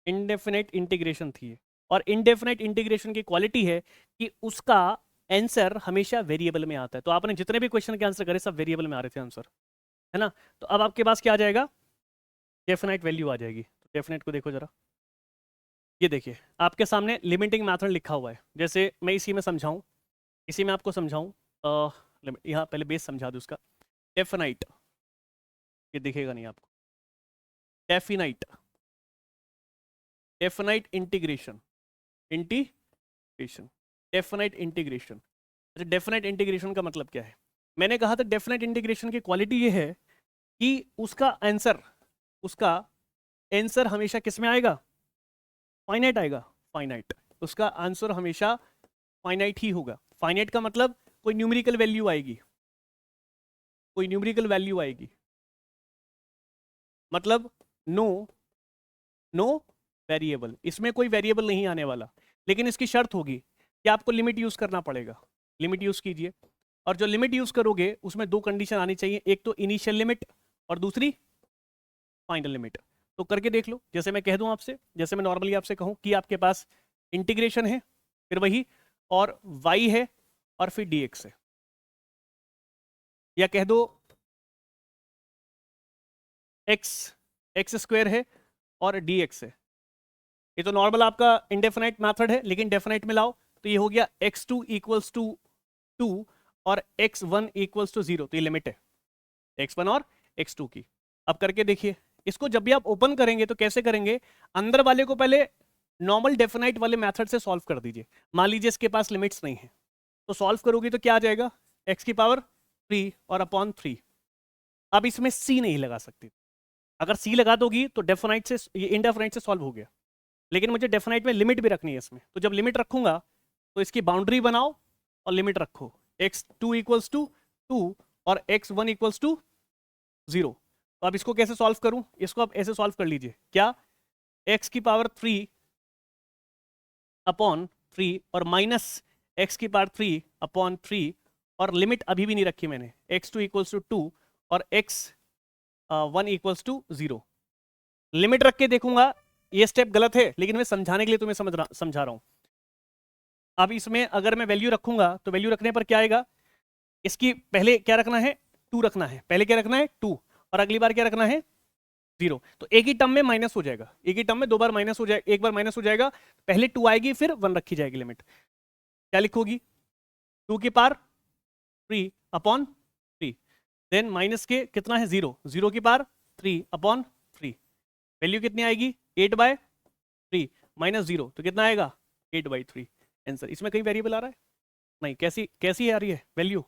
इनडेफिनाइट इंटीग्रेशन थी ये। और इनडेफिनाइट इंटीग्रेशन की क्वालिटी है कि उसका आंसर हमेशा वेरिएबल में आता है, तो आपने जितने भी क्वेश्चन के आंसर करे सब वेरिएबल में आ रहे थे आंसर, है ना। तो अब आपके पास क्या आ जाएगा, डेफिनाइट वैल्यू आ जाएगी, तो डेफिनाइट को देखो जरा, ये देखिए आपके सामने लिमिटिंग मेथड लिखा हुआ है, जैसे मैं इसी में समझाऊं, इसी में आपको समझाऊं, यहाँ पहले बेस समझा दूं उसका, डेफिनाइट, ये दिखेगा नहीं आपको, definite, definite integration, integration, definite integration. अच्छा, डेफिनाइट इंटीग्रेशन का मतलब क्या है, मैंने कहा था डेफिनाइट इंटीग्रेशन की क्वालिटी ये है कि उसका आंसर, उसका आंसर हमेशा किस में आएगा, फाइनाइट आएगा, फाइनाइट, उसका आंसर हमेशा फाइनाइट ही होगा। फाइनाइट का मतलब कोई न्यूमेरिकल वैल्यू आएगी, कोई न्यूमेरिकल वैल्यू आएगी, मतलब नो, नो वेरिएबल, इसमें कोई वेरिएबल नहीं आने वाला, लेकिन इसकी शर्त होगी कि आपको लिमिट यूज करना पड़ेगा, लिमिट यूज कीजिए, और जो लिमिट यूज करोगे उसमें दो कंडीशन आनी चाहिए, एक तो इनिशियल लिमिट और दूसरी फाइनल लिमिट। तो करके देख लो, जैसे मैं कह दूं आपसे, जैसे मैं नॉर्मली आपसे कहूं कि आपके पास इंटीग्रेशन है, फिर वही, और y है और फिर dx है, या कह दो x एक्स स्क्वायर है और डी एक्स है। ये तो नॉर्मल आपका इंडेफिनाइट मैथड है, लेकिन डेफिनाइट में लाओ तो ये हो गया x2 इक्वल्स टू 2 और x1 इक्वल्स टू 0। तो ये लिमिट है x1 और x2 की। अब करके देखिए, इसको जब भी आप ओपन करेंगे तो कैसे करेंगे, अंदर वाले को पहले नॉर्मल डेफिनाइट वाले मेथड से सॉल्व कर दीजिए। मान लीजिए इसके पास लिमिट्स नहीं है, तो सॉल्व करोगे तो क्या आ जाएगा, x की पावर 3 और अपॉन 3। अब इसमें c नहीं लगा सकती, अगर c लगा दोगी तो डेफिनाइट से ये इनडेफिनाइट से सॉल्व हो गया, लेकिन मुझे डेफिनाइट में लिमिट भी रखनी है इसमें। तो जब लिमिट रखूंगा तो इसकी बाउंड्री बनाओ और लिमिट रखो, x2 इक्वल्स टू 2 और x1 इक्वल्स टू 0। तो अब इसको कैसे सॉल्व करूं, इसको आप ऐसे सॉल्व कर लीजिए, क्या x की पावर 3 अपॉन 3 और माइनस x की पावर 3 अपॉन 3 और लिमिट अभी भी नहीं रखी मैंने, x2 इक्वल्स टू 2 और x1 इक्वल्स टू 0। लिमिट रख के देखूंगा, ये स्टेप गलत है, लेकिन मैं समझाने के लिए तुम्हें समझा रहा हूं। अब इसमें अगर मैं वैल्यू रखूंगा तो वैल्यू रखने पर क्या आएगा, इसकी पहले क्या रखना है, 2 रखना है, पहले क्या रखना है 2 और अगली बार क्या रखना है 0। तो एक ही टर्म में माइनस हो जाएगा, एक ही टर्म में 2 बार माइनस हो जाएगा, एक बार माइनस हो जाएगा, पहले 2 आएगी फिर 1 रखी जाएगी लिमिट। क्या लिखोगी, 2 की पावर 3 अपॉन 3, देन माइनस के कितना है 0, 0 की पावर 3 अपॉन 3, वैल्यू कितनी आएगी 8/3 माइनस 0, तो कितना आएगा 8/3 आंसर। इसमें कहीं वेरिएबल आ रहा है नहीं, कैसी आ रही है वैल्यू,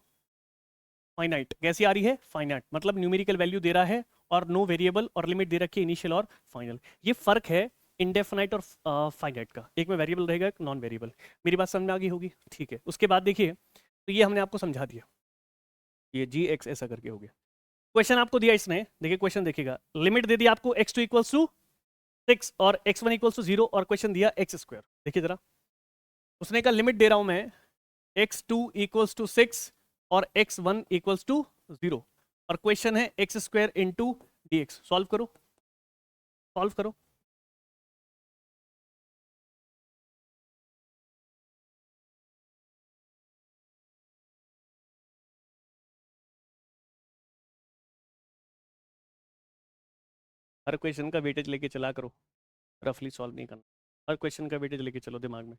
फाइनाइट। कैसी आ रही है, फाइनाइट, मतलब न्यूमेरिकल वैल्यू दे रहा है और नो वेरिएबल और लिमिट दे रखी है इनिशियल और फाइनल। ये फर्क है इंडेफिनाइट और फाइनाइट का, एक में वेरिएबल रहेगा एक नॉन वेरिएबल। मेरी बात समझ में आ गई होगी, ठीक है। उसके बाद देखिए, तो ये हमने आपको समझा दिया, ये जी एक्स ऐसा करके हो गया। क्वेश्चन आपको दिया इसने, देखिए क्वेश्चन देखिएगा, लिमिट दे दी आपको x2 इक्वल्स टू 6 और x1 इक्वल्स टू 0 और क्वेश्चन दिया x स्क्वायर। देखिए जरा, उसने का लिमिट दे रहा हूं मैं x2 इक्वल्स टू 6 और x1 इक्वल्स टू 0 और क्वेश्चन है x square into D x. Solve करो, सॉल्व करो। हर क्वेश्चन का वेटेज लेके चला करो, रफली सॉल्व नहीं करना, हर क्वेश्चन का वेटेज लेके चलो दिमाग में।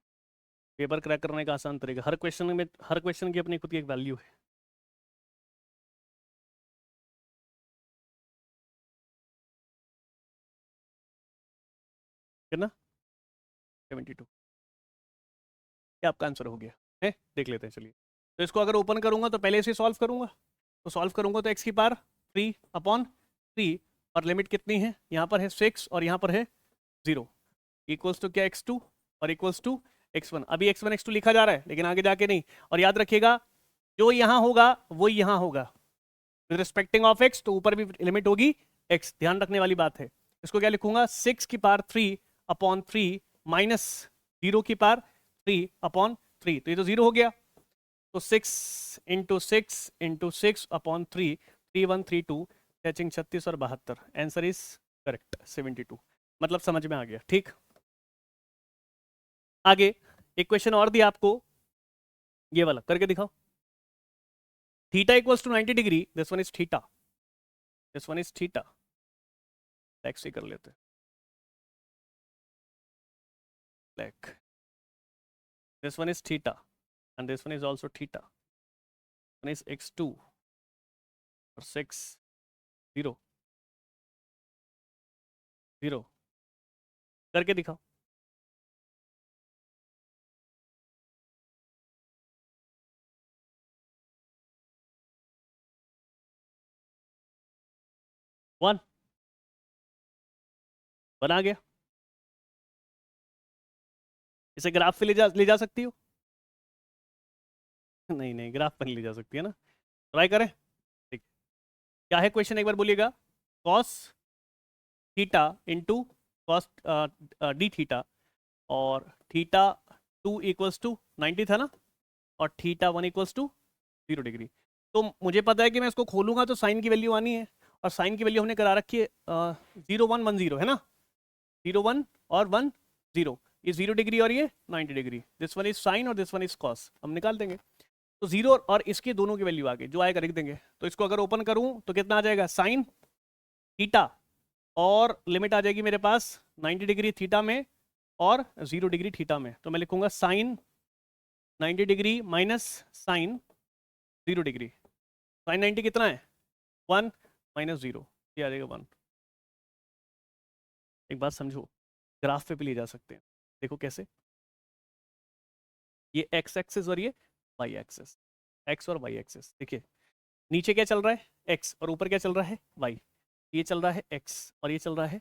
पेपर क्रैक करने का आसान तरीका, हर क्वेश्चन में, हर क्वेश्चन की अपनी खुद की एक वैल्यू है ना। 72 क्या आपका आंसर हो गया है, देख लेते हैं चलिए। तो इसको अगर ओपन करूंगा तो पहले इसे सॉल्व करूंगा, तो सॉल्व करूंगा तो x की पावर 3 अपॉन 3 और लिमिट कितनी है, यहाँ पर है 6 और यहाँ पर है 0, इक्वल्स टू क्या x2 और इक्वल्स टू x1। अभी x1 x2 लिखा जा रहा है लेकिन आगे जाके नहीं, और याद रखिएगा जो यहाँ होगा वो यहाँ होगा विद रिस्पेक्टिंग ऑफ x, तो ऊपर भी लिमिट होगी x, ध्यान रखने वाली बात है। इसको क्या लिखूंगा, 6 की पावर 3 अपॉन 3 माइनस 0 की पावर 3 अपॉन 3, तो ये तो 0 हो गया। तो 6 इंटू 6 इंटू 6 अपॉन 3, 3132 टचिंग 36 और 72, आंसर इज करेक्ट 72। मतलब समझ में आ गया, ठीक। आगे एक क्वेश्चन और दिया आपको, ये वाला करके दिखाओ। Theta equals to 90 degree, this one is theta, this one is theta, लेक्स से कर लेते हैं, लेक, this one is theta and this one is also theta, one is x2 और 6 0 0 करके दिखाओ। वन बना गया, इसे ग्राफ पे ले जा सकती हो नहीं नहीं, ग्राफ पर ले जा सकती है ना, ट्राई करें, ठीक। क्या है क्वेश्चन एक बार बोलिएगा, cos theta into cos D theta और थीटा 2 इक्वल्स टू 90 था ना, और थीटा 1 इक्वल्स टू 0 डिग्री। तो मुझे पता है कि मैं इसको खोलूंगा तो साइन की वैल्यू आनी है, और साइन की वैल्यू हमने करा रखी है 0 1 1 0 है ना, 0 1 और 1 0, ये 0 डिग्री और ये 90 degree, this one is sine और दिस वन इज कॉस, हम निकाल देंगे। तो 0 और इसके दोनों की वैल्यू आ गई, जो आएगा लिख देंगे। तो इसको अगर ओपन करूं तो कितना आ जाएगा, साइन थीटा और लिमिट आ जाएगी मेरे पास 90 डिग्री थीटा में और 0 डिग्री थीटा में। तो मैं लिखूंगा sine 90 degree minus sine 0 degree. Sine 90 कितना है 1 माइनस 0, ये आ जाएगा 1। एक बात समझो, ग्राफ पे भी ले जा सकते हैं। देखो कैसे, ये एक्स एक्सिस और ये वाई एक्सिस, एक्स और वाई एक्सिस। देखिए नीचे क्या चल रहा है एक्स और ऊपर क्या चल रहा है वाई। ये चल रहा है एक्स और ये चल रहा है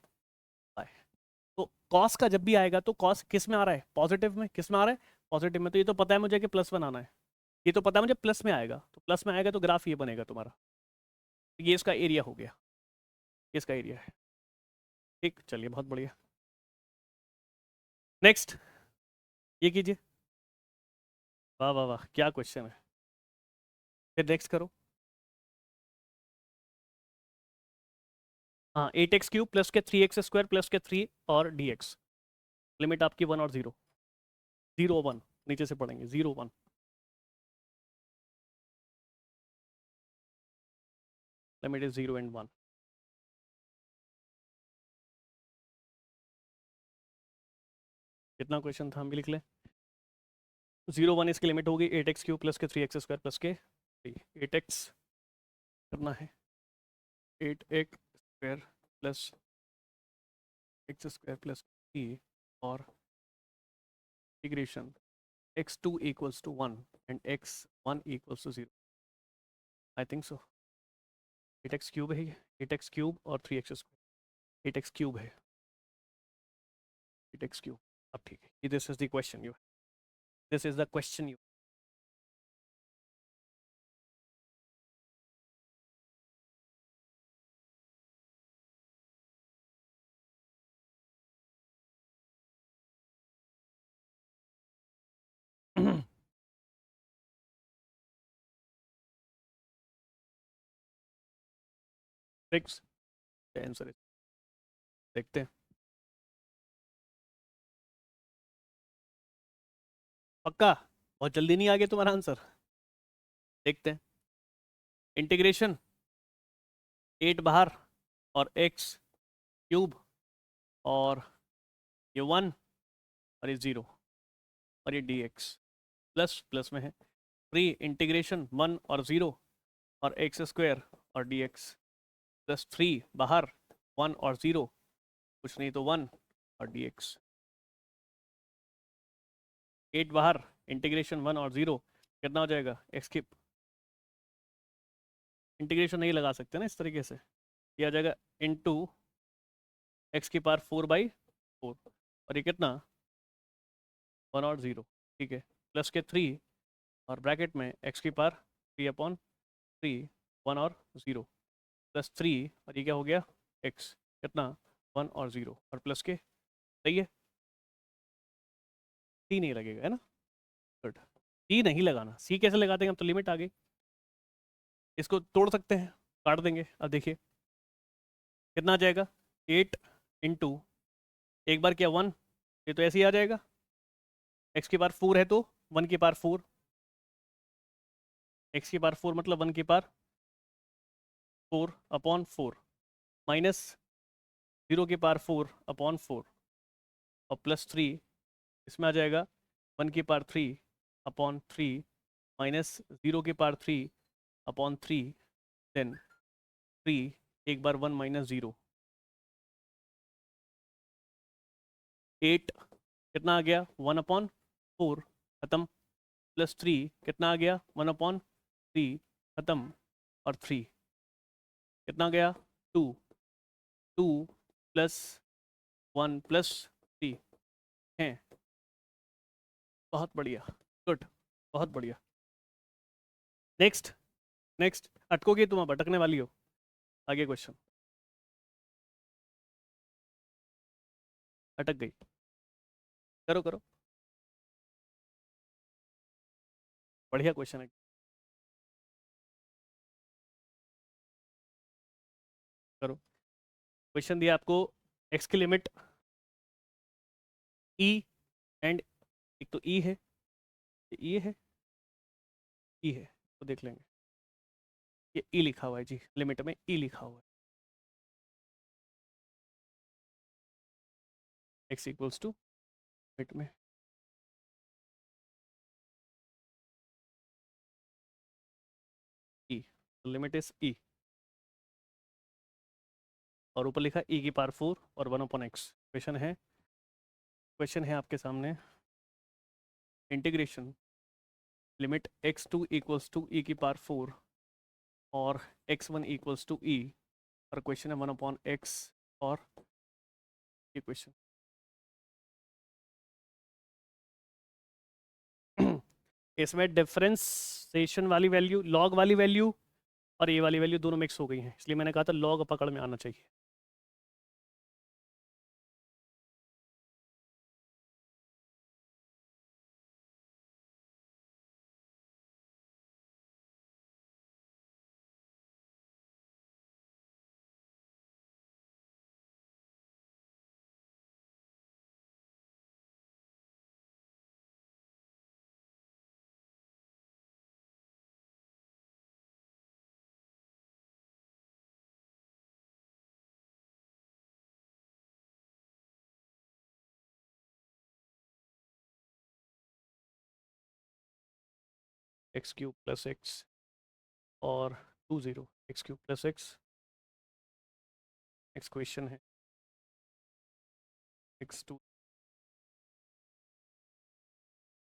वाई। तो कॉस का जब भी आएगा तो कॉस किस में आ रहा है पॉजिटिव में, किस में आ रहा है पॉजिटिव में। तो ये तो पता है मुझे कि प्लस बनाना है, ये तो पता है मुझे प्लस में आएगा, तो प्लस में आएगा तो ग्राफ ये बनेगा तुम्हारा। ये इसका एरिया हो गया, ये इसका एरिया है। ठीक, चलिए बहुत बढ़िया। नेक्स्ट ये कीजिए। वाह वाह वाह, क्या क्वेश्चन है। फिर नेक्स्ट करो। हाँ 8x³ प्लस के 3x² प्लस के 3 और dx। लिमिट आपकी 1 और 0, 0 1 नीचे से पढ़ेंगे 0 1। Limit is 0 and 1। कितना क्वेश्चन था हम भी लिख लें। 0 1 इसकी लिमिट होगी 8x³ प्लस के 3x² प्लस के 3। 8x करना है 8x² प्लस x² प्लस 3 और integration x2 equals to 1 and x1 equals to 0। I think so 8x³ है ये, 8x³ और 3x²। 8x³ है, 8x³। अब ठीक है, this is the question you, this is the question you. Fix answer है, देखते हैं। पक्का बहुत जल्दी नहीं आ गया तुम्हारा आंसर, देखते हैं। इंटीग्रेशन 8 बाहर और x³ और ये 1 और ये 0 और ये dx प्लस प्लस में है 3 इंटीग्रेशन 1 और 0 और x² और dx प्लस 3 बाहर 1 और 0 कुछ नहीं तो 1 और dx। 8 बाहर इंटीग्रेशन 1 और 0 कितना हो जाएगा x³ इंटीग्रेशन नहीं लगा सकते ना इस तरीके से, ये आ जाएगा इंटू x⁴/4 और ये कितना 1 और 0। ठीक है, प्लस के 3 और ब्रैकेट में x⁴3/3 1 और 0 प्लस 3 और ये क्या हो गया x कितना 1 और 0 और प्लस के, सही है। सी नहीं लगेगा है ना, गुड। सी नहीं लगाना, सी कैसे लगा देंगे, अब तो लिमिट आ गई। इसको तोड़ सकते हैं, काट देंगे। अब देखिए कितना आ जाएगा 8 इंटू एक बार क्या 1, ये तो ऐसे ही आ जाएगा। x⁴ है तो 1⁴, x⁴ मतलब 1⁴/4 माइनस 0⁴/4 और प्लस 3 इसमें आ जाएगा 1⁵3/3 माइनस 0⁵3/3 देन 3 एक बार 1 माइनस 0। 8 कितना आ गया 1/4 खत्म, प्लस 3 कितना आ गया 1/3 खत्म और 3 कितना गया 2, 2 प्लस 1 प्लस 3 है। बहुत बढ़िया, गुड, बहुत बढ़िया। नेक्स्ट, नेक्स्ट अटकोगे तुम, अब अटकने वाली हो। आगे क्वेश्चन, अटक गई, करो करो, बढ़िया क्वेश्चन है, करो। क्वेश्चन दिया आपको, एक्स की लिमिट ई एंड, एक तो ई है, ये ई है, ई है, तो देख लेंगे। ये ई लिखा हुआ है जी, लिमिट में ई लिखा हुआ है। x इक्वल्स टू लिमिट में e, लिमिट इज e, और ऊपर लिखा e की पावर 4 और 1/x। क्वेश्चन है आपके सामने, integration limit x2 equals to e की पावर 4 और x1 इक्वल्स टू e, और क्वेश्चन है 1/x, और ये क्वेश्चन इसमें डिफरेंशिएशन वाली वैल्यू, लॉग वाली वैल्यू और ये वाली वैल्यू दोनों मिक्स हो गई हैं, इसलिए मैंने कहा था लॉग पकड़ में आना चाहिए। एक्स क्यूब प्लस एक्स और 2 0 x cube plus x. Next question है x2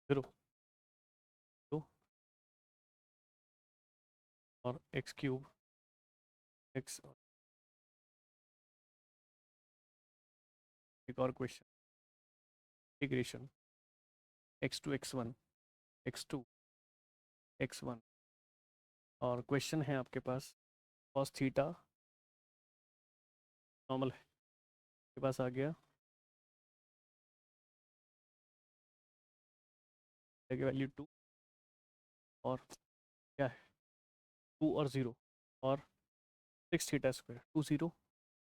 0 2 और एक्स क्यूब एक्स। एक और question, integration x2 x1 x2 x1, और क्वेश्चन है आपके पास cos थीटा नॉर्मल है, आपके पास आ गया वैल्यू 2 और क्या है 2 और 0 और 6 थीटा स्क्वायर, 2 0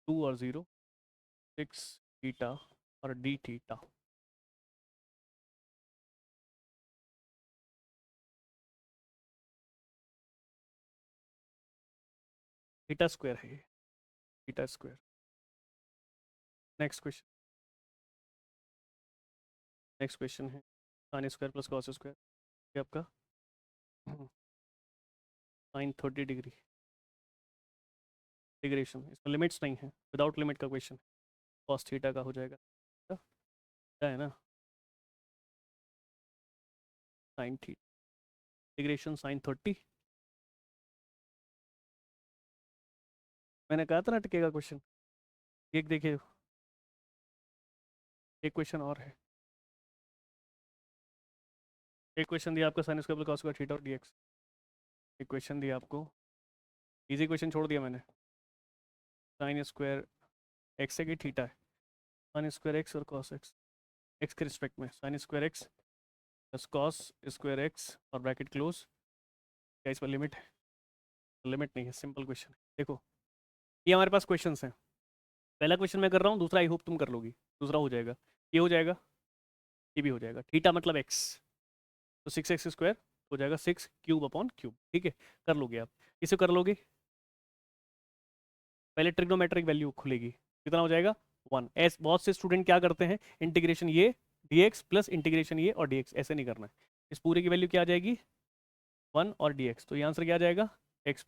2 और 0 6 थीटा और d थीटा। थीटा स्क्वायर है ये, theta square. Next question, next question है sine square plus cos square, ये आपका साइन 30 डिग्री इंटीग्रेशन, इसमें लिमिट्स नहीं है, विदाउट लिमिट का क्वेश्चन, कॉस थीटा का हो जाएगा, क्या है ना, साइन थीटा इंटीग्रेशन साइन 30। मैंने कहा था ना टिकेगा क्वेश्चन। एक देखिए, एक क्वेश्चन और है, एक क्वेश्चन दिया आपका sign square plus cos square theta और dx। एक क्वेश्चन दिया आपको, इजी क्वेश्चन छोड़ दिया मैंने, साइन स्क्वायर एक्स है कि थीटा है, साइन स्क्वायर एक्स और कॉस एक्स, एक्स के रिस्पेक्ट में sine square x plus cos square x और ब्रैकेट क्लोज, क्या इस पर लिमिट है? लिमिट नहीं है, सिंपल क्वेश्चन है। देखो ये हमारे पास क्वेश्चंस हैं, पहला क्वेश्चन मैं कर रहा हूँ, दूसरा आई होप तुम कर लोगी, दूसरा हो जाएगा, ये हो जाएगा, ये भी हो जाएगा, थीटा मतलब एक्स, तो 6x² हो जाएगा 6 क्यूब अपॉन क्यूब, ठीक है, कर लोगे आप, इसे कर लोगे, पहले ट्रिग्नोमेट्रिक वैल्यू खुलेगी, कितना हो जाएगा 1। ऐसे बहुत से स्टूडेंट क्या करते हैं, इंटीग्रेशन ये dx प्लस इंटीग्रेशन ये और dx, ऐसे नहीं करना है, इस पूरे की वैल्यू क्या आ जाएगी 1 और dx, तो ये आंसर क्या आ जाएगा x,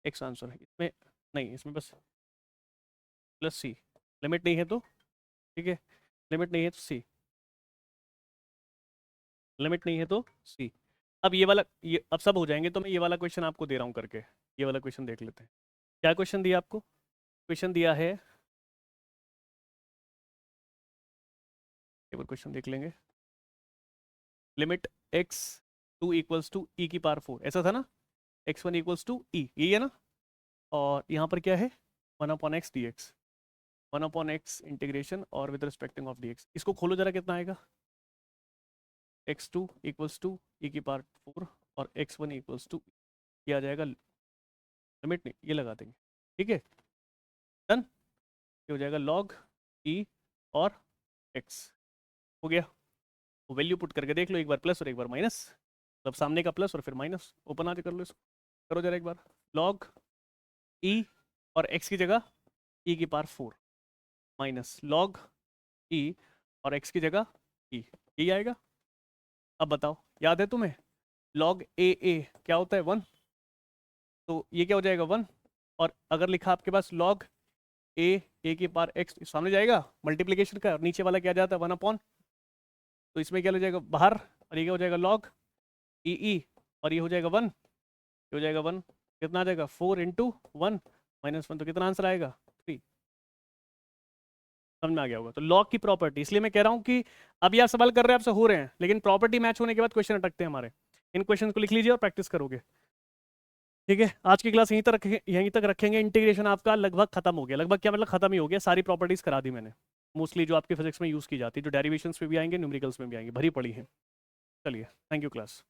x आंसर है इसमें, नहीं इसमें बस प्लस सी, लिमिट नहीं है तो, ठीक है, लिमिट नहीं है तो सी, लिमिट नहीं है तो सी। अब ये वाला, ये अब सब हो जाएंगे, तो मैं ये वाला क्वेश्चन आपको दे रहा हूँ करके, ये वाला क्वेश्चन देख लेते हैं, क्या क्वेश्चन दिया आपको, क्वेश्चन दिया है, एक बार क्वेश्चन देख लेंगे, limit x2 equals to e की पावर 4, ऐसा था ना, x1 इक्वल्स टू e, यही है ना, और यहाँ पर क्या है 1/x dx, 1/x इंटीग्रेशन और विद रिस्पेक्टिंग ऑफ dx, इसको खोलो जरा कितना आएगा, x2 इक्वल्स टू e की पावर 4 और x1 इक्वल्स टू, ये आ जाएगा, लिमिट नहीं ये लगा देंगे, ठीक है, डन, ये हो जाएगा log e और x, हो गया, वैल्यू पुट करके देख लो, एक बार प्लस और एक बार माइनस, मतलब सामने का प्लस और फिर माइनस, ओपन आके कर लो इसको, करो जरा एक बार, log e और x की जगह e की पावर 4 माइनस log ई और x की जगह ई, यही आएगा। अब बताओ, याद है तुम्हें log a क्या होता है 1, तो ये क्या हो जाएगा 1। और अगर लिखा आपके पास log a की पावर x, सामने जाएगा मल्टीप्लीकेशन का, नीचे वाला क्या जाता है 1/, तो इसमें क्या हो जाएगा बाहर, और ये क्या हो जाएगा log ई और ये हो जाएगा 1, ये हो जाएगा 1, कितना आ जाएगा 4 × 1 -1, तो कितना आंसर आएगा 3। समझ में आ गया होगा। तो लॉग की प्रॉपर्टी, इसलिए मैं कह रहा हूँ कि अभी आप सवाल कर रहे हैं आपसे हो रहे हैं, लेकिन प्रॉपर्टी मैच होने के बाद क्वेश्चन अटकते हैं हमारे। इन क्वेश्चन को लिख लीजिए और प्रैक्टिस करोगे। ठीक है, आज की क्लास यहीं तक रखेंगे। इंटीग्रेशन आपका लगभग खत्म हो गया, लगभग क्या मतलब खत्म ही हो गया, सारी प्रॉपर्टीज करा दी मैंने मोस्टली जो आपके फिजिक्स में यूज की जाती है, जो डेरिवेशंस में भी आएंगे न्यूमेरिकल्स में भी आएंगे, भरी पड़ी है। चलिए, थैंक यू क्लास।